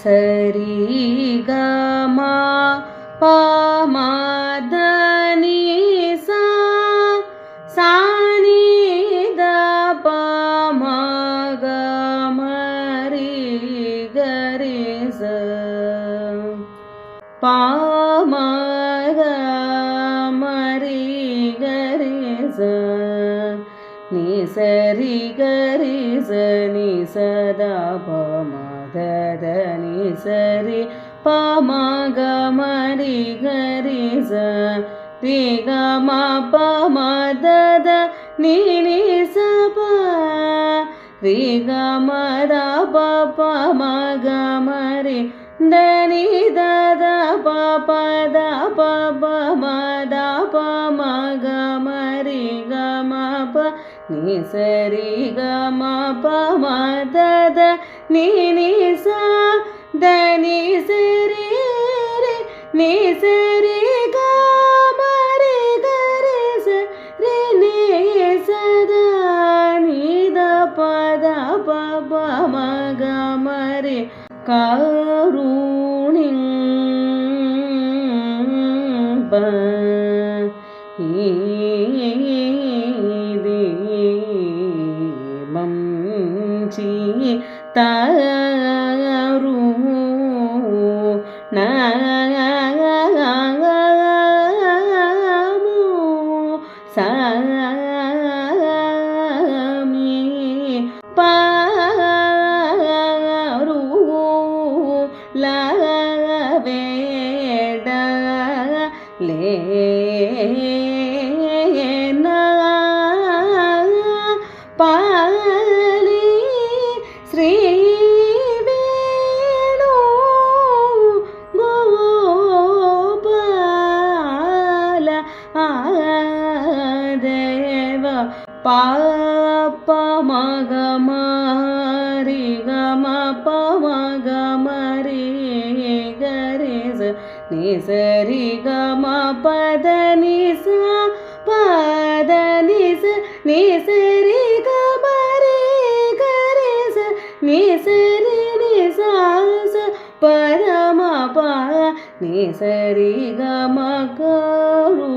சரி கமா பமதனி சா சானி த பமகமரி கரி ச பமகமரி கரி ச நீ சரி கரி ச நீ சதா பமதத நீ சரி பமகமரி கரி ச ரி கம பமதத நீ நீ ச ப ரி கம த ப பமகமரி த நீ த த ப ப த ப ப ம த ப மகமரி கம ப நீ சரி கம பம த த நீ நீ ச த நீ சரி ரி நீ சரி கமரி கரி ச ரி நீ ச த நீ த ப த ப ப மகமரி கருணிம்ப தீபம் சி தரு நமோ சமி பரு லவேட லேன பாலி ஸ்ரீ வேணு கோபால தேவ பாப்ப மகமரி கம பமகமரி கரி ச நீ சரி கம பத நீ ச பத நீ ச நீ சரி கமரி கரி ச நீ சரி நீ ச ச பரம ப நீ சரி கம கரு